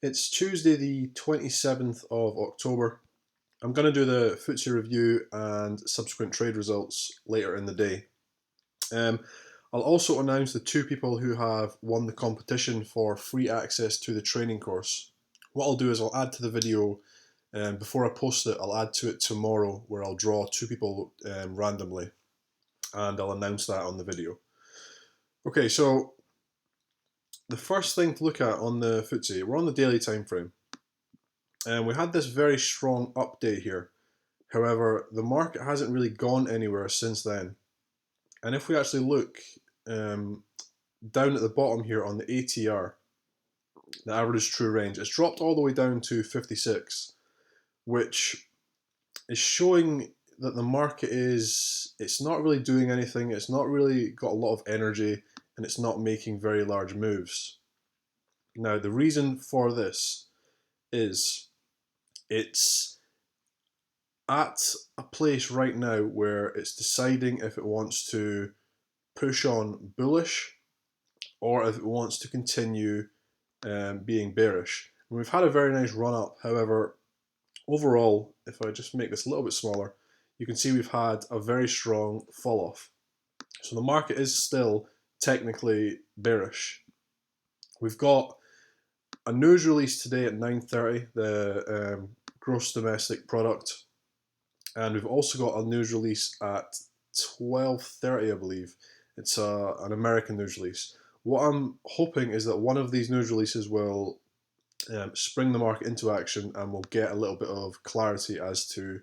It's Tuesday the 27th of October. I'm going to do the Ftse review and subsequent trade results later in the day. I'll also announce the two people who have won the competition for free access to the training course. What I'll do is I'll add to the video, before I post it, I'll add to it tomorrow where I'll draw two people randomly and I'll announce that on the video. Okay, so the first thing to look at on the Ftse, we're on the daily time frame. And we had this very strong up day here. However, the market hasn't really gone anywhere since then. And if we actually look down at the bottom here on the ATR, the average true range, it's dropped all the way down to 56, which is showing that the market it's not really doing anything, it's not really got a lot of energy, and it's not making very large moves. Now, the reason for this is it's at a place right now where it's deciding if it wants to push on bullish or if it wants to continue being bearish. And we've had a very nice run up. However, overall, if I just make this a little bit smaller, you can see we've had a very strong fall off. So the market is still technically bearish. We've got a news release today at 9:30, the gross domestic product, and we've also got a news release at 12:30, I believe. It's an American news release. What I'm hoping is that one of these news releases will spring the market into action and we'll get a little bit of clarity as to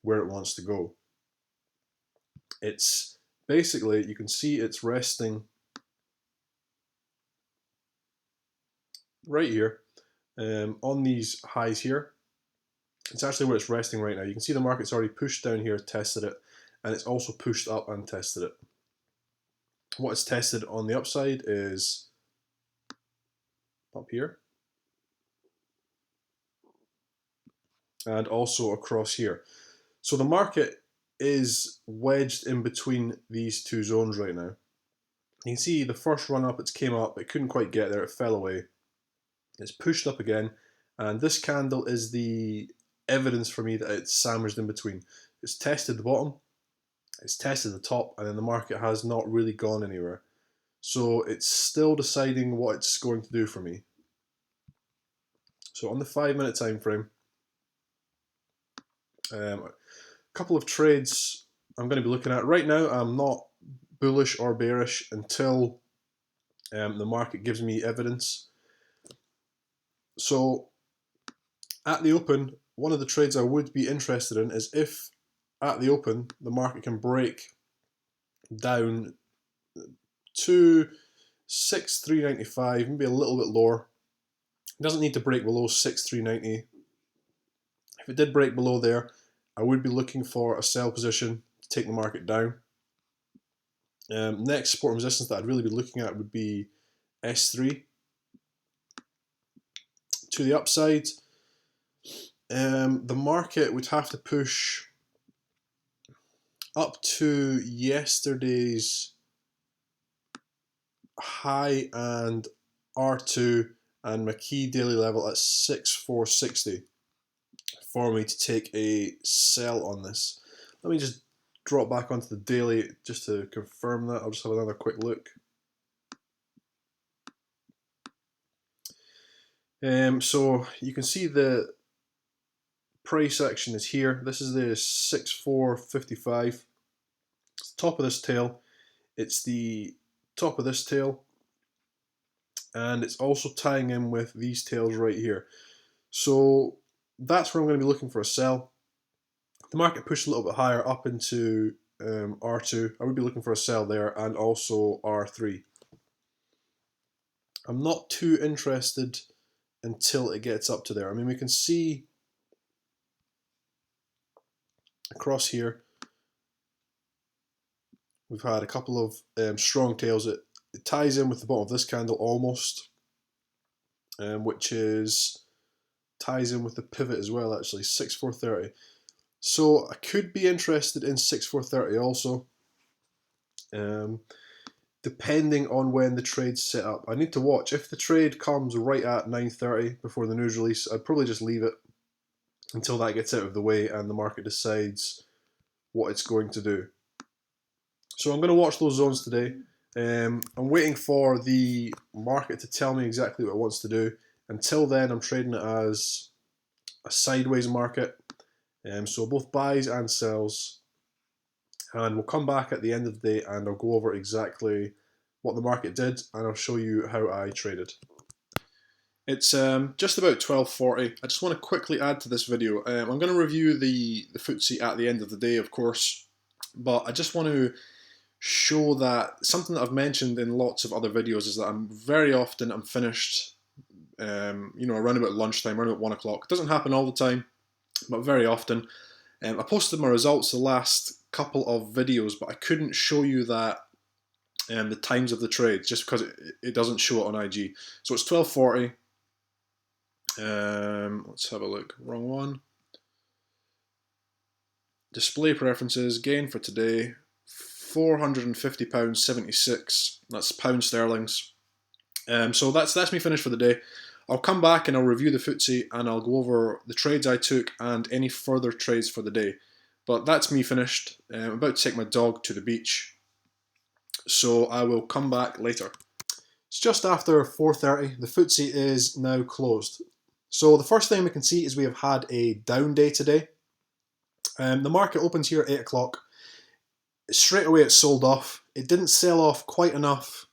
where it wants to go. It's basically, you can see it's resting right here on these highs here. It's actually where it's resting right now. You can see the market's already pushed down here, tested it, and it's also pushed up and tested it. What it's tested on the upside is up here and also across here. So the market is wedged in between these two zones right now. You can see the first run up, it came up, it couldn't quite get there, it fell away. It's pushed up again, and this candle is the evidence for me that it's sandwiched in between. It's tested the bottom, it's tested the top, and then the market has not really gone anywhere. So it's still deciding what it's going to do for me. So on the 5-minute time frame, a couple of trades I'm going to be looking at. Right now, I'm not bullish or bearish until the market gives me evidence. So at the open, one of the trades I would be interested in is if at the open the market can break down to 6,395, maybe a little bit lower. It doesn't need to break below 6,390. If it did break below there, I would be looking for a sell position to take the market down. Next support and resistance that I'd really be looking at would be S3. To the upside, the market would have to push up to yesterday's high and R2 and my key daily level at 6,460 for me to take a sell on this. Let me just drop back onto the daily just to confirm that. I'll just have another quick look. So you can see the price action is here. This is the 6,455. It's the top of this tail. It's the top of this tail. And it's also tying in with these tails right here. So that's where I'm going to be looking for a sell. The market pushed a little bit higher up into R2. I would be looking for a sell there and also R3. I'm not too interested until it gets up to there. I mean, we can see across here we've had a couple of strong tails. It ties in with the bottom of this candle almost, which ties in with the pivot as well, actually, 6,430. So I could be interested in 6,430 also. depending on when the trade's set up. I need to watch. If the trade comes right at 9:30 before the news release, I'd probably just leave it until that gets out of the way and the market decides what it's going to do. So I'm going to watch those zones today. I'm waiting for the market to tell me exactly what it wants to do. Until then, I'm trading it as a sideways market. So both buys and sells. And we'll come back at the end of the day and I'll go over exactly what the market did and I'll show you how I traded. It's just about 12:40. I just want to quickly add to this video. I'm going to review the Ftse at the end of the day, of course, but I just want to show that something that I've mentioned in lots of other videos is that I'm finished, around about lunchtime, around about 1 o'clock. It doesn't happen all the time, but very often. I posted my results the last couple of videos, but I couldn't show you that the times of the trades just because it doesn't show it on IG. So it's 12:40. Let's have a look. Wrong one. Display preferences. Gain for today, £450.76. That's pound sterlings. So that's me finished for the day. I'll come back and I'll review the Ftse and I'll go over the trades I took and any further trades for the day. But that's me finished. I'm about to take my dog to the beach. So I will come back later. It's just after 4:30. The Ftse is now closed. So the first thing we can see is we have had a down day today. The market opens here at 8 o'clock. Straight away it sold off. It didn't sell off quite enough.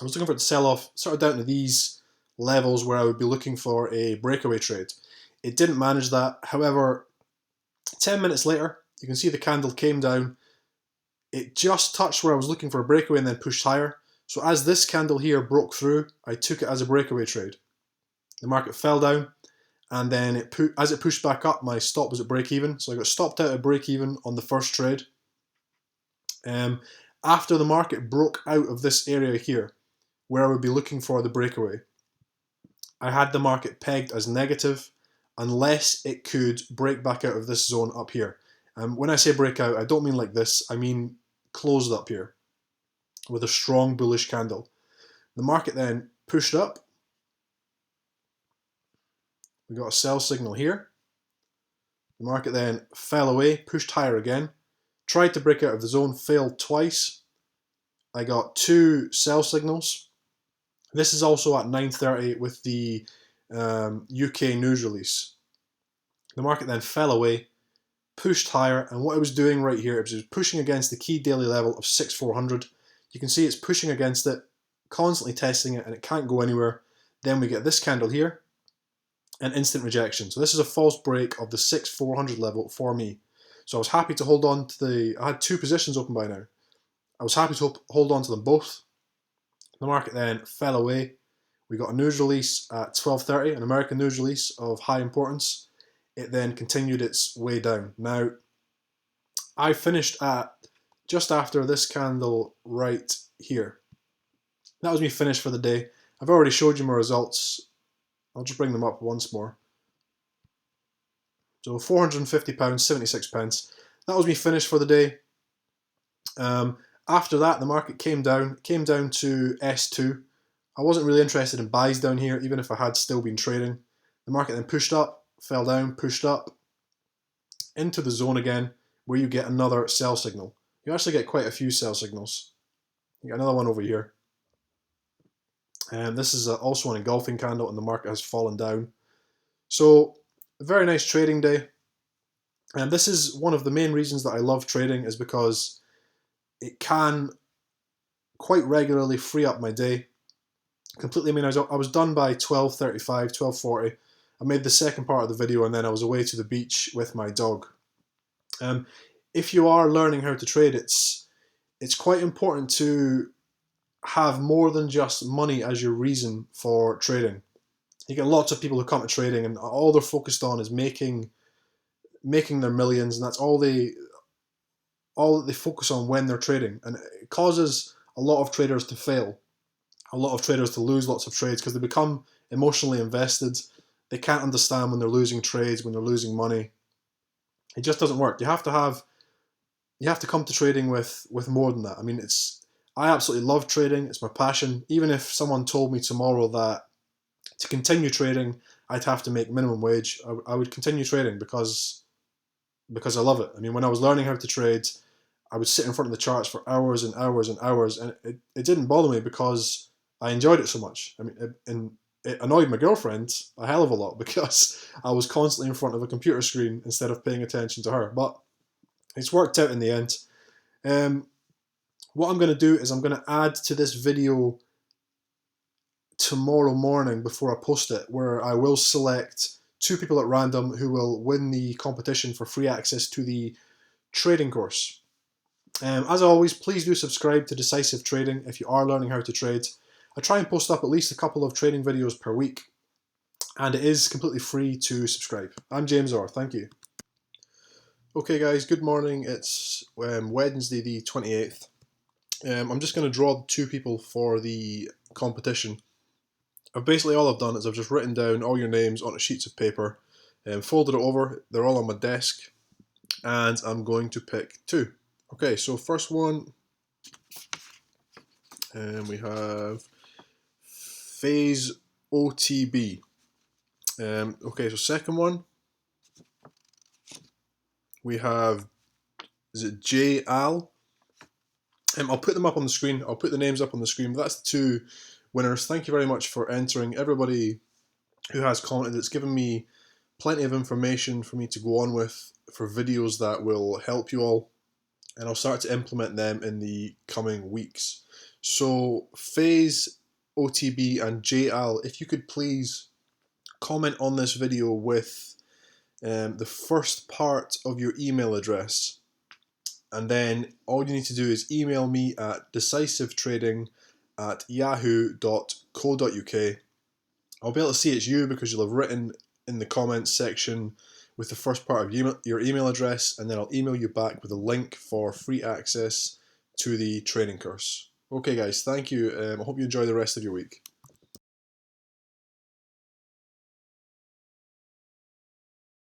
I was looking for it to sell off sort of down to these levels where I would be looking for a breakaway trade. It didn't manage that. However, 10 minutes later, you can see the candle came down. It just touched where I was looking for a breakaway and then pushed higher. So as this candle here broke through, I took it as a breakaway trade. The market fell down, and then as it pushed back up, my stop was at break even. So I got stopped out at break even on the first trade. After the market broke out of this area here, where I would be looking for the breakaway, I had the market pegged as negative unless it could break back out of this zone up here. When I say breakout, I don't mean like this, I mean closed up here with a strong bullish candle. The market then pushed up. We got a sell signal here. The market then fell away, pushed higher again, tried to break out of the zone, failed twice. I got 2 sell signals. This is also at 9:30 with the UK news release. The market then fell away, pushed higher, and what it was doing right here, it was pushing against the key daily level of 6,400. You can see it's pushing against it, constantly testing it, and it can't go anywhere. Then we get this candle here, and instant rejection. So this is a false break of the 6,400 level for me. So I was happy to hold on to I had 2 positions open by now. I was happy to hold on to them both. The market then fell away. We got a news release at 12:30, an American news release of high importance. It then continued its way down. Now, I finished at just after this candle right here. That was me finished for the day. I've already showed you my results. I'll just bring them up once more. So £450.76. That was me finished for the day. After that, the market came down to S2. I wasn't really interested in buys down here, even if I had still been trading. The market then pushed up, fell down, pushed up into the zone again, where you get another sell signal. You actually get quite a few sell signals. You get another one over here. And this is also an engulfing candle, and the market has fallen down. So, a very nice trading day. And this is one of the main reasons that I love trading, is because it can quite regularly free up my day completely. I mean, I was done by 12:35, 12:40. I made the second part of the video, and then I was away to the beach with my dog. If you are learning how to trade, it's quite important to have more than just money as your reason for trading. You get lots of people who come to trading and all they're focused on is making their millions, and that's all that they focus on when they're trading. And it causes a lot of traders to fail, a lot of traders to lose lots of trades because they become emotionally invested. They can't understand when they're losing trades, when they're losing money. It just doesn't work. You have to come to trading with more than that. I mean, I absolutely love trading. It's my passion. Even if someone told me tomorrow that to continue trading, I'd have to make minimum wage, I would continue trading because I love it. I mean, when I was learning how to trade, I would sit in front of the charts for hours and hours and hours, and it didn't bother me because I enjoyed it so much. I mean, it annoyed my girlfriend a hell of a lot because I was constantly in front of a computer screen instead of paying attention to her. But it's worked out in the end. Um, what I'm going to do is I'm going to add to this video tomorrow morning before I post it, where I will select 2 people at random who will win the competition for free access to the trading course. As always, please do subscribe to Decisive Trading if you are learning how to trade. I try and post up at least a couple of trading videos per week, and it is completely free to subscribe. I'm James Orr, thank you. Okay guys, good morning. It's Wednesday the 28th. I'm just going to draw the 2 people for the competition. All I've done is I've just written down all your names on sheets of paper and folded it over. They're all on my desk, and I'm going to pick 2. Okay, so first one, we have Ftse OTB. Okay, so second one, we have, is it J Al? I'll put them up on the screen. I'll put the names up on the screen. But that's the 2 winners. Thank you very much for entering. Everybody who has commented, it's given me plenty of information for me to go on with for videos that will help you all, and I'll start to implement them in the coming weeks. So Ftse OTB and JAL, if you could please comment on this video with the first part of your email address, and then all you need to do is email me at decisivetrading@yahoo.co.uk. I'll be able to see it's you because you'll have written in the comments section with the first part of your email address, and then I'll email you back with a link for free access to the training course. Okay guys, thank you. I hope you enjoy the rest of your week.